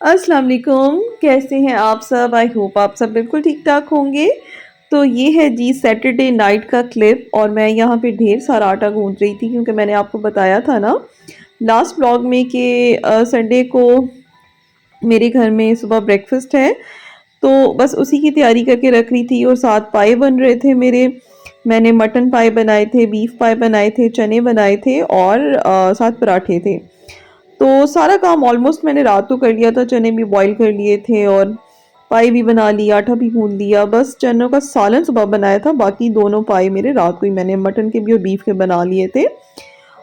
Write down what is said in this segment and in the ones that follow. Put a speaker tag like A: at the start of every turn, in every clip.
A: अस्सलाम वालेकुम, कैसे हैं आप सब? आई होप आप सब बिल्कुल ठीक-ठाक होंगे। तो ये है जी सैटरडे नाइट का क्लिप और मैं यहाँ पे ढेर सारा आटा गूँथ रही थी क्योंकि मैंने आपको बताया था ना लास्ट व्लॉग में कि संडे को मेरे घर में सुबह ब्रेकफास्ट है। तो बस उसी की तैयारी करके रख रही थी और साथ पाए बन रहे थे मेरे। मैंने मटन पाए बनाए थे, बीफ पाए बनाए थे, चने बनाए थे और साथ पराठे थे। तो सारा काम ऑलमोस्ट मैंने रात को कर लिया था, चने भी बॉईल कर लिए थे और पाई भी बना लिया, आटा भी गूंद लिया। बस चनों का सालन सुबह बनाया था, बाकी दोनों पाए मेरे रात को ही मैंने मटन के भी और बीफ के बना लिए थे।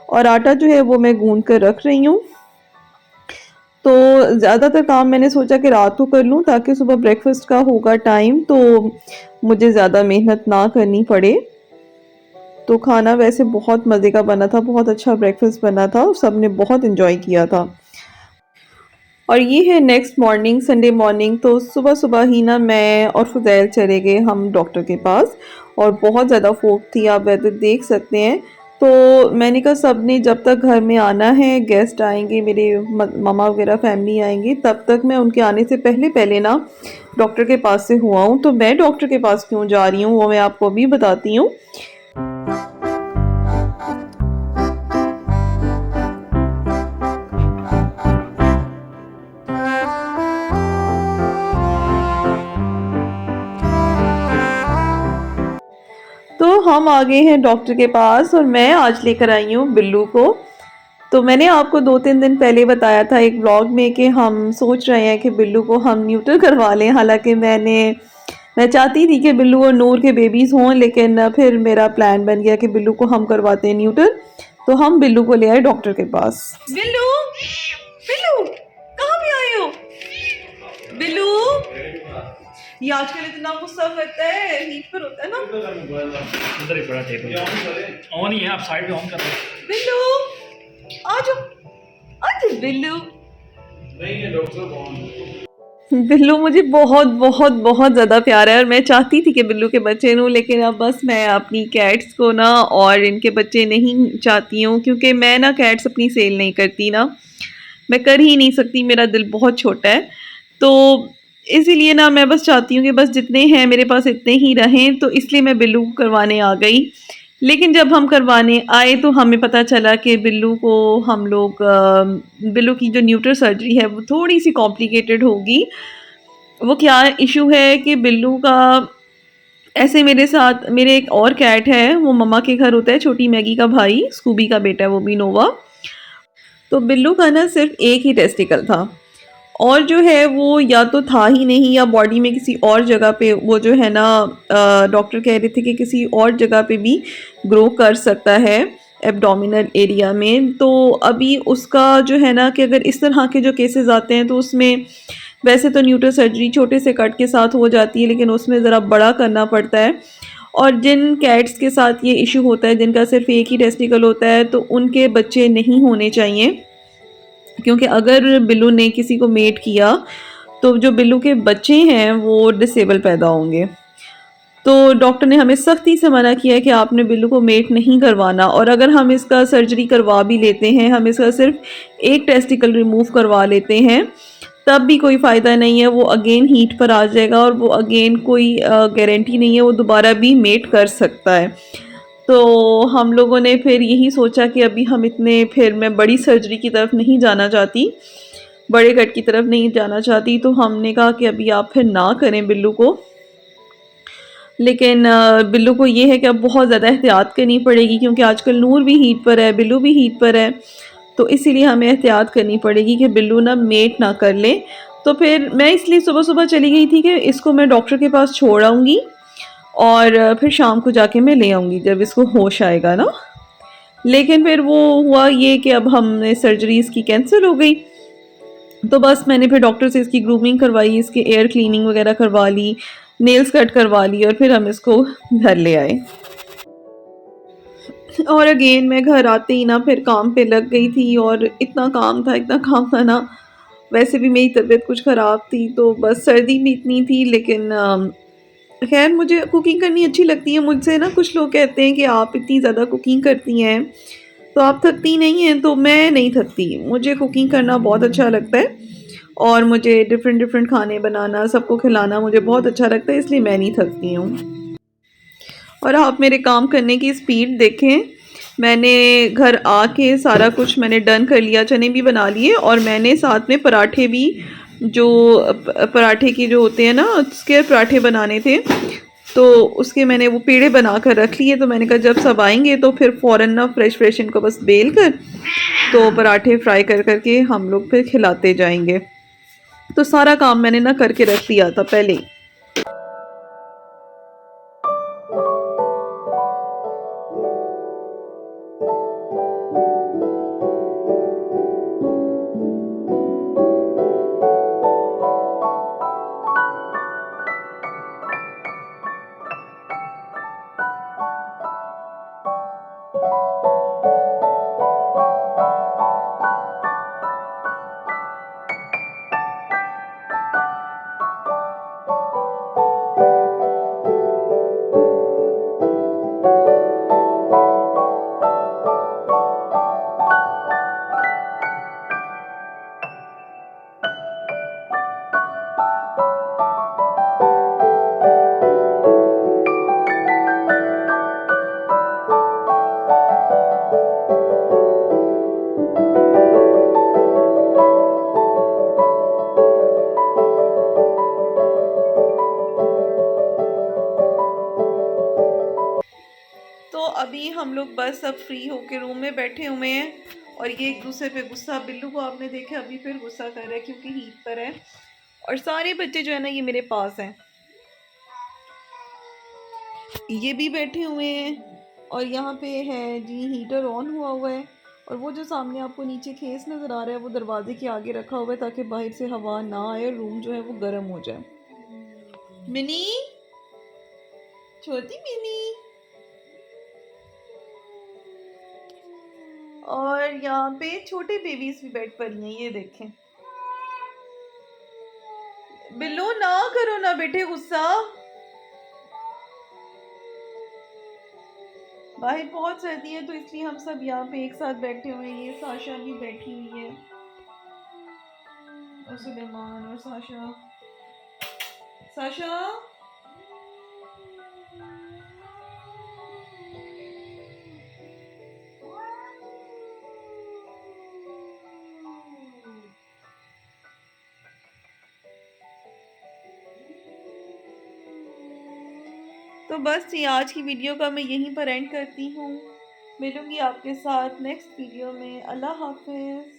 A: और आटा जो है वो मैं गूंद कर रख रही हूँ। तो ज़्यादातर काम मैंने सोचा कि रात को कर लूँ ताकि सुबह ब्रेकफास्ट का होगा टाइम तो मुझे ज़्यादा मेहनत ना करनी पड़े। तो खाना वैसे बहुत मज़े का बना था, बहुत अच्छा ब्रेकफास्ट बना था और सब ने बहुत एंजॉय किया था। और ये है नेक्स्ट मॉर्निंग, संडे मॉर्निंग। तो सुबह-सुबह ही ना मैं और फुज़ैल चले गए हम डॉक्टर के पास और बहुत ज़्यादा फोक थी, आप वेदर देख सकते हैं। तो मैंने कहा सब ने जब तक घर में आना है, गेस्ट आएँगे, मेरे मामा वगैरह फैमिली आएँगी, तब तक मैं उनके आने से पहले-पहले ना डॉक्टर के पास से हो आऊँ। तो मैं डॉक्टर के पास क्यों जा रही हूँ, वो मैं आपको अभी बताती हूँ। तो हम आ गए हैं डॉक्टर के पास और मैं आज लेकर आई हूँ बिल्लू को। तो मैंने आपको 2-3 दिन पहले बताया था एक व्लॉग में कि हम सोच रहे हैं कि बिल्लू को हम न्यूटर करवा लें। हालांकि मैं चाहती थी कि बिल्लू और नूर के बेबीज़ हों, लेकिन फिर मेरा प्लान बन गया कि बिल्लू को हम करवाते हैं न्यूटर। तो हम बिल्लू को ले आए डॉक्टर के पास। बिल्लू, बिल्लू, कहाँ पे आए हो? बिल्लू, ये आजकल इतना गुस्सा करता है, हीट पर होता है ना।
B: अंदर ही पड़ा टेबल ऑन ही है, आप साइड पे ऑन कर दो।
A: बिल्लू, आ जाओ, आ जाओ बिल्लू।
B: नहीं है डॉक्टर कौन?
A: बिल्लू मुझे बहुत बहुत बहुत ज़्यादा प्यारा है और मैं चाहती थी कि बिल्लू के बच्चे लूँ, लेकिन अब बस मैं अपनी कैट्स को ना और इनके बच्चे नहीं चाहती हूँ क्योंकि मैं ना कैट्स अपनी सेल नहीं करती ना, मैं कर ही नहीं सकती, मेरा दिल बहुत छोटा है। तो इसीलिए ना मैं बस चाहती हूँ कि बस जितने हैं मेरे पास इतने ही रहें, तो इसलिए मैं बिल्लू को करवाने आ गई। लेकिन जब हम करवाने आए तो हमें पता चला कि बिल्लू को हम लोग बिल्लू की जो न्यूटर सर्जरी है वो थोड़ी सी कॉम्प्लिकेटेड होगी। वो क्या इशू है कि बिल्लू का ऐसे मेरे साथ मेरे एक और कैट है, वो मम्मा के घर होता है, छोटी मैगी का भाई, स्कूबी का बेटा है वो भी, नोवा। तो बिल्लू का ना सिर्फ एक ही टेस्टिकल था और जो है वो या तो था ही नहीं या बॉडी में किसी और जगह पे वो जो है ना डॉक्टर कह रहे थे कि किसी और जगह पे भी ग्रो कर सकता है एब्डोमिनल एरिया में। तो अभी उसका जो है ना कि अगर इस तरह के जो केसेस आते हैं तो उसमें वैसे तो न्यूटर सर्जरी छोटे से कट के साथ हो जाती है, लेकिन उसमें ज़रा बड़ा करना पड़ता है। और जिन कैट्स के साथ ये इशू होता है, जिनका सिर्फ एक ही टेस्टिकल होता है, तो उनके बच्चे नहीं होने चाहिए क्योंकि अगर बिल्लू ने किसी को मेट किया तो जो बिल्लू के बच्चे हैं वो डिसेबल पैदा होंगे। तो डॉक्टर ने हमें सख्ती से मना किया है कि आपने बिल्लू को मेट नहीं करवाना, और अगर हम इसका सर्जरी करवा भी लेते हैं, हम इसका सिर्फ एक टेस्टिकल रिमूव करवा लेते हैं, तब भी कोई फ़ायदा नहीं है, वो अगेन हीट पर आ जाएगा और वो अगेन कोई गारंटी नहीं है वो दोबारा भी मेट कर सकता है। तो हम लोगों ने फिर यही सोचा कि अभी हम इतने फिर मैं बड़ी सर्जरी की तरफ नहीं जाना चाहती, बड़े कट की तरफ नहीं जाना चाहती, तो हमने कहा कि अभी आप फिर ना करें बिल्लू को। लेकिन बिल्लू को ये है कि अब बहुत ज़्यादा एहतियात करनी पड़ेगी क्योंकि आजकल नूर भी हीट पर है, बिल्लू भी हीट पर है, तो इसीलिए हमें एहतियात करनी पड़ेगी कि बिल्लू ना मेट ना कर ले। तो फिर मैं इसलिए सुबह-सुबह चली गई थी कि इसको मैं डॉक्टर के पास छोड़ आऊँगी और फिर शाम को जाके मैं ले आऊँगी जब इसको होश आएगा ना। लेकिन फिर वो हुआ ये कि अब हमने सर्जरी इसकी कैंसिल हो गई। तो बस मैंने फिर डॉक्टर से इसकी ग्रूमिंग करवाई, इसके एयर क्लीनिंग वगैरह करवा ली, नेल्स कट करवा ली और फिर हम इसको घर ले आए। और अगेन मैं घर आते ही ना फिर काम पे लग गई थी और इतना काम था ना, वैसे भी मेरी तबीयत कुछ ख़राब थी, तो बस सर्दी भी इतनी थी। लेकिन खैर मुझे कुकिंग करनी अच्छी लगती है। मुझसे ना कुछ लोग कहते हैं कि आप इतनी ज़्यादा कुकिंग करती हैं तो आप थकती नहीं हैं, तो मैं नहीं थकती, मुझे कुकिंग करना बहुत अच्छा लगता है और मुझे डिफरेंट डिफरेंट खाने बनाना, सबको खिलाना मुझे बहुत अच्छा लगता है, इसलिए मैं नहीं थकती हूँ। और आप मेरे काम करने की स्पीड देखें, मैंने घर आके सारा कुछ मैंने डन कर लिया, चने भी बना लिए और मैंने साथ में पराठे भी, जो पराठे की जो होते हैं ना स्क्वायर पराठे बनाने थे, तो उसके मैंने वो पेड़े बना कर रख लिए। तो मैंने कहा जब सब आएंगे तो फिर फ़ौरन ना फ्रेश फ्रेश इनको बस बेल कर तो पराठे फ्राई कर करके हम लोग फिर खिलाते जाएंगे। तो सारा काम मैंने ना करके रख लिया था पहले ही। तो अभी हम लोग बस अब फ्री होके रूम में बैठे हुए हैं और ये एक दूसरे पे गुस्सा, बिल्लू को आपने देखा अभी फिर गुस्सा कर रहा है क्योंकि हीट पर है, और सारे बच्चे जो है ना ये मेरे पास हैं, ये भी बैठे हुए हैं और यहाँ पे है जी हीटर ऑन हुआ हुआ है, और वो जो सामने आपको नीचे खेस नज़र आ रहा है वो दरवाजे के आगे रखा हुआ है ताकि बाहर से हवा ना आए और रूम जो है वो गर्म हो जाए। मिनी, छोटी मिनी। और यहाँ पे छोटे बेबीज भी बेड पर ही हैं, ये देखें। बिल्लू ना करो ना बेटे गुस्सा, बाहर बहुत सर्दी है तो इसलिए हम सब यहाँ पे एक साथ बैठे हुए हैं। ये साशा भी बैठी हुई है और सुलेमान और साशा। साशा तो बस ये आज की वीडियो का मैं यहीं पर एंड करती हूँ। मिलूंगी आपके साथ नेक्स्ट वीडियो में। अल्लाह हाफिज़।